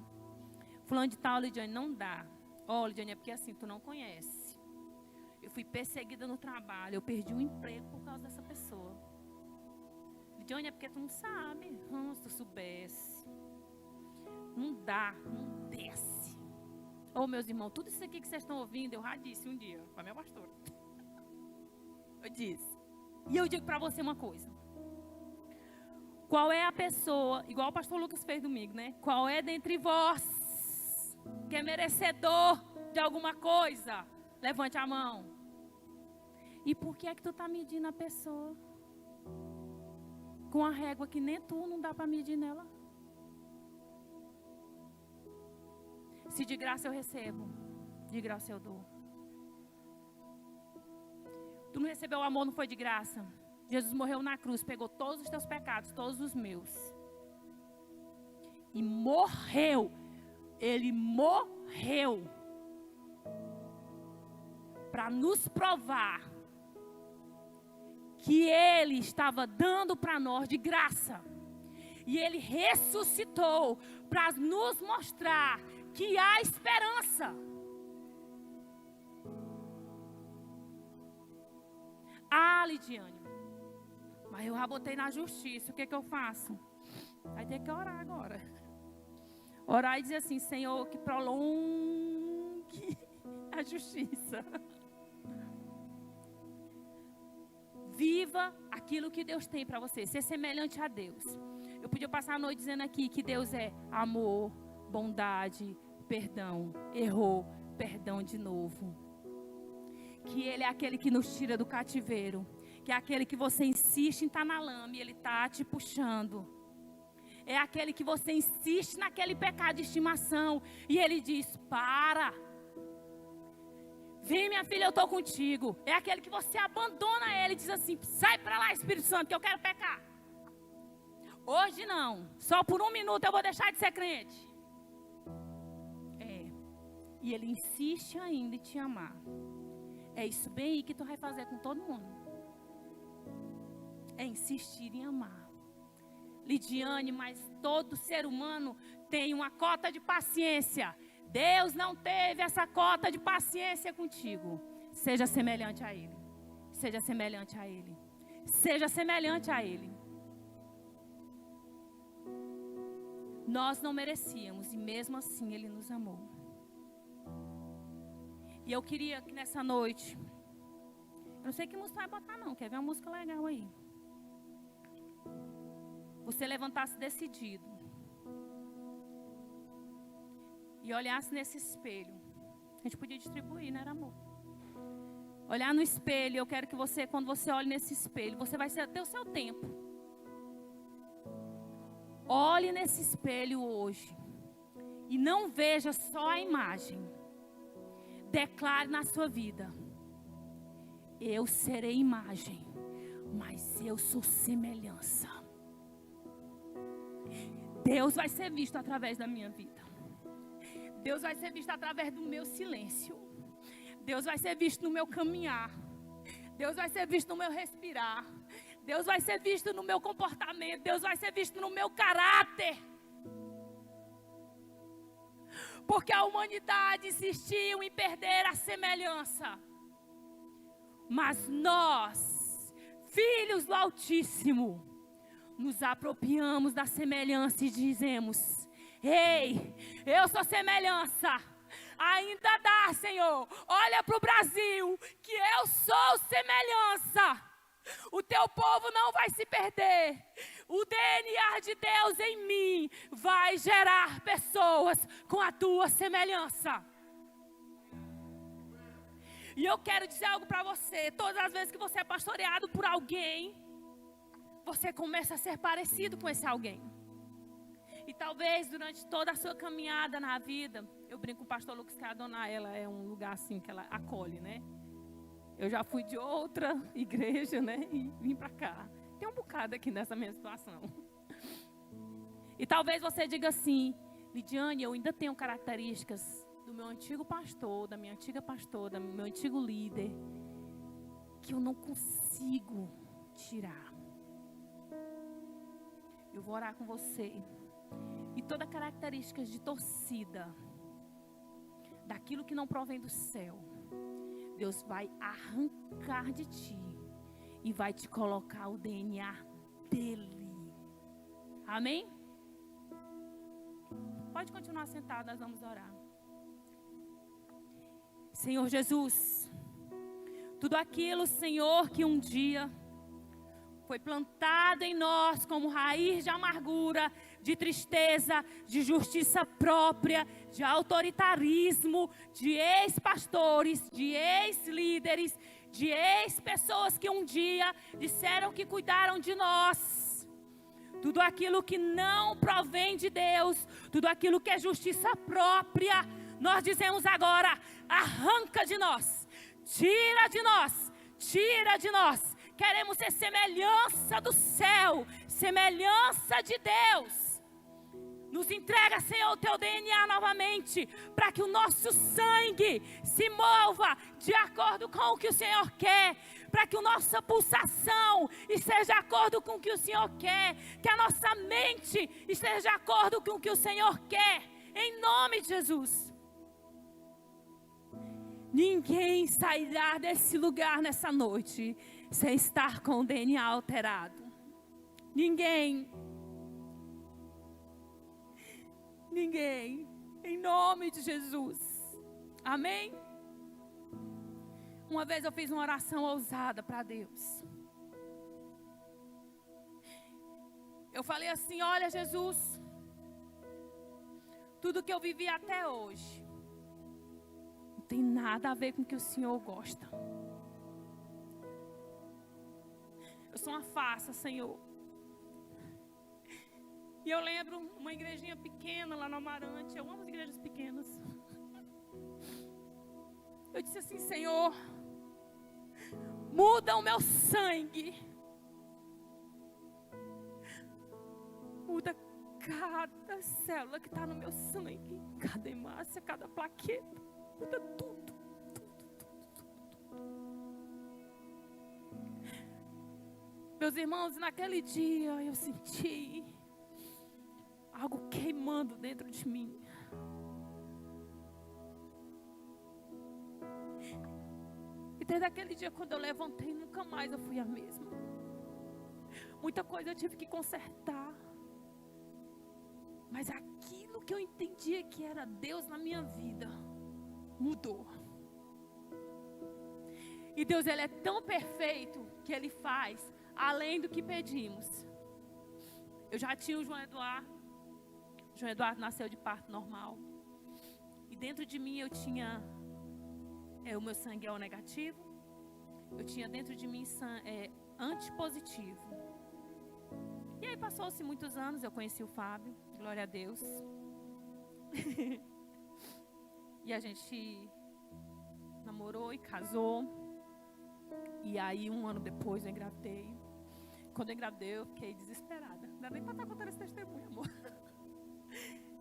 Fulano de tal, Lidiane, não dá. Lidiane, é porque assim, tu não conhece. Eu fui perseguida no trabalho, eu perdi um emprego por causa dessa pessoa. Lidiane, é porque tu não sabe. Se tu soubesse. Não dá, não desce. Meus irmãos, tudo isso aqui que vocês estão ouvindo, eu já disse um dia para a minha pastora. Eu disse. E eu digo para você uma coisa. Qual é a pessoa, igual o pastor Lucas fez domingo, né? Qual é dentre vós que é merecedor de alguma coisa? Levante a mão. E por que é que tu está medindo a pessoa? Com a régua que nem tu não dá para medir nela? Se de graça eu recebo, de graça eu dou. Tu não recebeu o amor, não foi de graça. Jesus morreu na cruz, pegou todos os teus pecados, todos os meus. E morreu. Ele morreu. Para nos provar que Ele estava dando para nós de graça. E Ele ressuscitou para nos mostrar que há esperança. Lidiane, mas eu já botei na justiça, o que eu faço? Vai ter que orar agora. Orar e dizer assim, Senhor, que prolongue a justiça. Viva aquilo que Deus tem para você, ser semelhante a Deus. Eu podia passar a noite dizendo aqui que Deus é amor, bondade, perdão. Errou, perdão de novo. Que Ele é aquele que nos tira do cativeiro. Que é aquele que você insiste em estar na lama e Ele está te puxando. É aquele que você insiste naquele pecado de estimação e Ele diz, para. Vem, minha filha, eu estou contigo. É aquele que você abandona Ele e diz assim, sai para lá, Espírito Santo, que eu quero pecar. Hoje não, só por um minuto eu vou deixar de ser crente. E Ele insiste ainda em te amar. É isso bem aí que tu vai fazer com todo mundo. É insistir em amar. Lidiane, mas todo ser humano tem uma cota de paciência. Deus não teve essa cota de paciência contigo. Seja semelhante a Ele. Seja semelhante a Ele. Seja semelhante a Ele. Nós não merecíamos e mesmo assim Ele nos amou. E eu queria que nessa noite, eu não sei que música vai botar não, quer ver uma música legal aí? Você levantasse decidido e olhasse nesse espelho. A gente podia distribuir, não era amor? Olhar no espelho, eu quero que você, quando você olhe nesse espelho, você vai ter o seu tempo. Olhe nesse espelho hoje e não veja só a imagem. Declare na sua vida: eu serei imagem, mas eu sou semelhança. Deus vai ser visto através da minha vida. Deus vai ser visto através do meu silêncio. Deus vai ser visto no meu caminhar. Deus vai ser visto no meu respirar. Deus vai ser visto no meu comportamento. Deus vai ser visto no meu caráter. Porque a humanidade insistiu em perder a semelhança. Mas nós, filhos do Altíssimo, nos apropriamos da semelhança e dizemos: ei, eu sou semelhança. Ainda dá, Senhor. Olha para o Brasil, que eu sou semelhança. O teu povo não vai se perder. O DNA de Deus em mim vai gerar pessoas com a tua semelhança. E eu quero dizer algo para você. Todas as vezes que você é pastoreado por alguém, você começa a ser parecido com esse alguém. E talvez durante toda a sua caminhada na vida, eu brinco com o pastor Lucas que a Dona ela é um lugar assim que ela acolhe, né? Eu já fui de outra igreja, né? E vim para cá. Tem um bocado aqui nessa minha situação. E talvez você diga assim, Lidiane, eu ainda tenho características do meu antigo pastor, da minha antiga pastora, do meu antigo líder, que eu não consigo tirar. Eu vou orar com você. E toda características de torcida, daquilo que não provém do céu, Deus vai arrancar de ti e vai te colocar o DNA dele. Amém? Pode continuar sentado, nós vamos orar. Senhor Jesus, tudo aquilo, Senhor, que um dia foi plantado em nós como raiz de amargura, de tristeza, de justiça própria, de autoritarismo, de ex-pastores, de ex-líderes, de ex-pessoas que um dia disseram que cuidaram de nós. Tudo aquilo que não provém de Deus, tudo aquilo que é justiça própria, nós dizemos agora, arranca de nós, tira de nós, tira de nós. Queremos ser semelhança do céu, semelhança de Deus. Nos entrega, Senhor, o teu DNA novamente, para que o nosso sangue se mova de acordo com o que o Senhor quer, para que a nossa pulsação esteja de acordo com o que o Senhor quer, que a nossa mente esteja de acordo com o que o Senhor quer, em nome de Jesus. Ninguém sairá desse lugar nessa noite sem estar com o DNA alterado. Ninguém. Ninguém. Em nome de Jesus. Amém? Uma vez eu fiz uma oração ousada para Deus. Eu falei assim, olha Jesus, tudo que eu vivi até hoje não tem nada a ver com o que o Senhor gosta. Eu sou uma farsa, Senhor. E eu lembro uma igrejinha pequena lá no Amarante. Eu amo as igrejas pequenas. Eu disse assim, Senhor, muda o meu sangue. Muda cada célula que está no meu sangue. Cada hemácia, cada plaqueta. Muda tudo. Meus irmãos, naquele dia eu senti algo queimando dentro de mim. E desde aquele dia, quando eu levantei, nunca mais eu fui a mesma. Muita coisa eu tive que consertar. Mas aquilo que eu entendia que era Deus na minha vida, mudou. E Deus, Ele é tão perfeito que Ele faz além do que pedimos. Eu já tinha o João Eduardo. O João Eduardo nasceu de parto normal. E dentro de mim eu tinha... o meu sangue é O negativo. Eu tinha dentro de mim antipositivo. E aí passou-se muitos anos, eu conheci o Fábio. Glória a Deus. E a gente namorou e casou. E aí 1 ano depois eu engravidei. Quando eu engravidei eu fiquei desesperada. Não dá nem para estar contando esse testemunho, amor.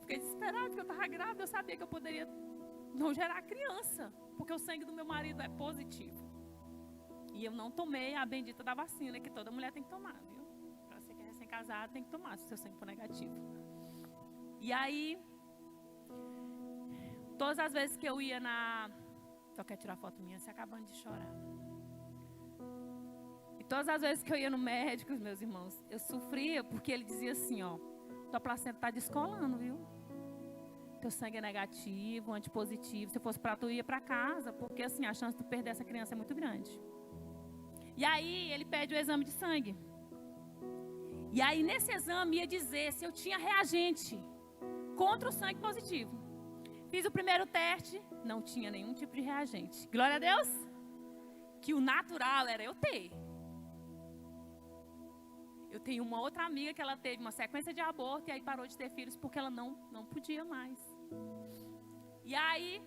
Fiquei desesperada porque eu estava grávida. Eu sabia que eu poderia não gerar criança, porque o sangue do meu marido é positivo. E eu não tomei a bendita da vacina que toda mulher tem que tomar, viu? Para você que é recém-casado tem que tomar se o seu sangue for negativo. E aí, todas as vezes que eu ia na... Só quer tirar foto minha, você acabando de chorar. E todas as vezes que eu ia no médico, meus irmãos, eu sofria porque ele dizia assim, ó, tua placenta tá descolando, viu? Teu sangue é negativo, antipositivo. Se fosse para tu, ia para casa, porque assim, a chance de tu perder essa criança é muito grande. E aí, ele pede o exame de sangue. E aí, nesse exame, ia dizer se eu tinha reagente contra o sangue positivo. Fiz o primeiro teste, não tinha nenhum tipo de reagente. Glória a Deus. Que o natural era eu ter. Eu tenho uma outra amiga que ela teve uma sequência de aborto e aí parou de ter filhos porque ela não podia mais. E aí,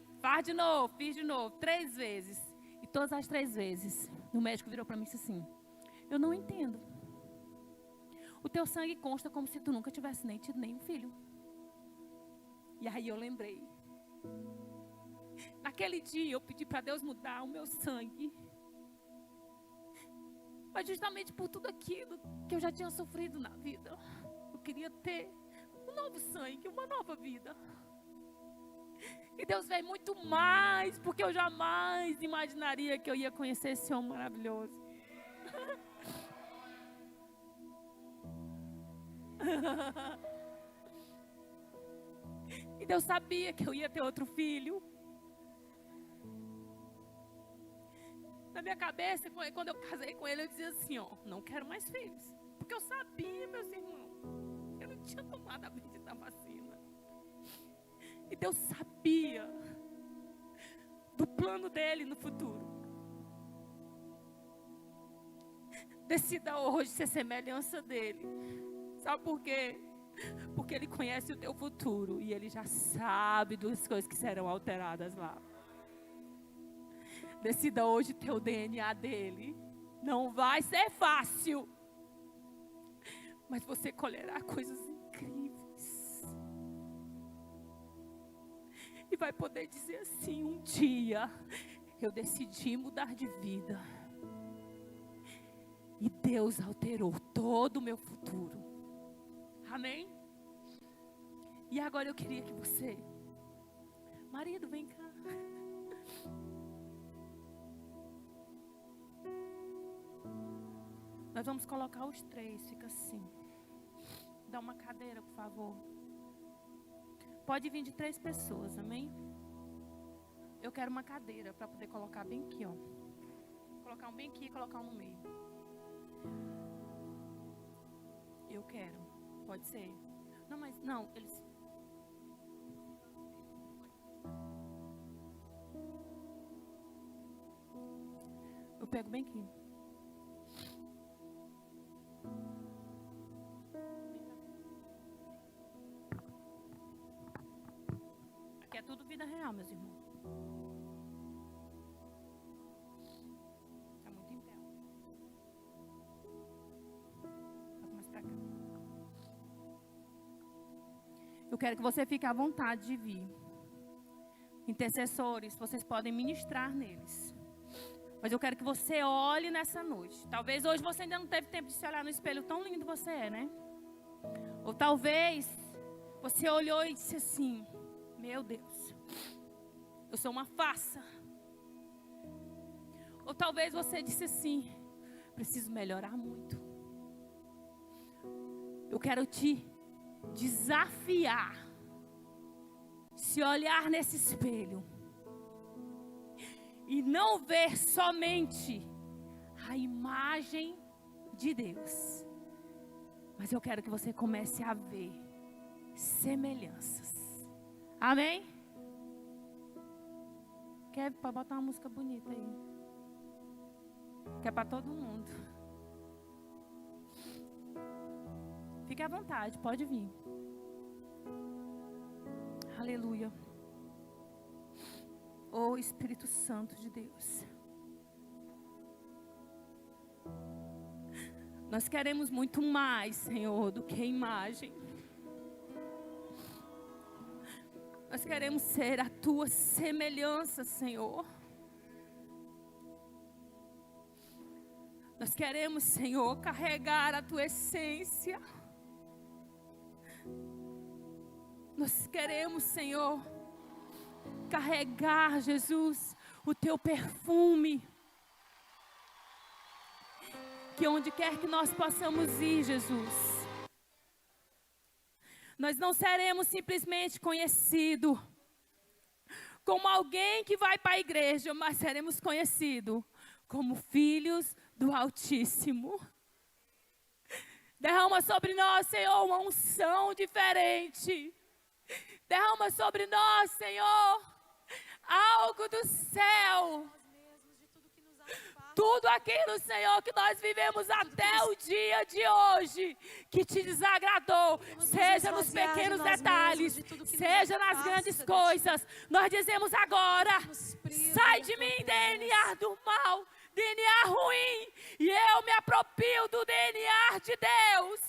fiz de novo, 3 vezes. E todas as 3 vezes, o médico virou para mim e disse assim: eu não entendo. O teu sangue consta como se tu nunca tivesse nem tido nenhum filho. E aí eu lembrei. Naquele dia eu pedi para Deus mudar o meu sangue. Mas justamente por tudo aquilo que eu já tinha sofrido na vida. Eu queria ter um novo sangue, uma nova vida. E Deus veio muito mais, porque eu jamais imaginaria que eu ia conhecer esse homem maravilhoso. E Deus sabia que eu ia ter outro filho. Na minha cabeça, quando eu casei com ele, eu dizia assim, ó, não quero mais filhos. Porque eu sabia, meus irmãos, eu não tinha tomado a bendita vacina. E Deus sabia do plano dele no futuro. Decida hoje ser semelhança dele. Sabe por quê? Porque ele conhece o teu futuro e ele já sabe das coisas que serão alteradas lá. Decida hoje ter o DNA dele. Não vai ser fácil, mas você colherá coisas incríveis. E vai poder dizer assim: um dia eu decidi mudar de vida. E Deus alterou todo o meu futuro. Amém? E agora eu queria que você... Marido, vem cá. Nós vamos colocar os 3, fica assim. Dá uma cadeira, por favor. Pode vir de 3 pessoas, amém? Eu quero uma cadeira para poder colocar bem aqui, ó. Colocar um bem aqui e colocar um no meio. Eu quero. Pode ser? Não, mas não, eles... Eu pego bem aqui. Aqui é tudo vida real, meus irmãos. Tá muito em pé. Vai mais pra cá. Eu quero que você fique à vontade de vir. Intercessores, vocês podem ministrar neles. Mas eu quero que você olhe nessa noite. Talvez hoje você ainda não teve tempo de se olhar no espelho. Tão lindo você é, né? Ou talvez você olhou e disse assim: meu Deus, eu sou uma farsa. Ou talvez você disse assim: preciso melhorar muito. Eu quero te desafiar. Se olhar nesse espelho e não ver somente a imagem de Deus, mas eu quero que você comece a ver semelhanças. Amém? Quer para botar uma música bonita aí? Que é para todo mundo. Fique à vontade, pode vir. Aleluia. Oh Espírito Santo de Deus. Nós queremos muito mais, Senhor, do que imagem. Nós queremos ser a tua semelhança, Senhor. Nós queremos, Senhor, carregar a tua essência. Nós queremos, Senhor, carregar, Jesus, o teu perfume. Que onde quer que nós possamos ir, Jesus, nós não seremos simplesmente conhecidos como alguém que vai para a igreja, mas seremos conhecidos como filhos do Altíssimo. Derrama sobre nós, Senhor, uma unção diferente. Derrama sobre nós, Senhor, algo do céu. tudo aquilo, Senhor, que nós vivemos até o dia de hoje, que te desagradou, seja nos pequenos detalhes, seja nas grandes coisas. Nós dizemos agora, sai de mim, DNA do mal, DNA ruim, e eu me aproprio do DNA de Deus.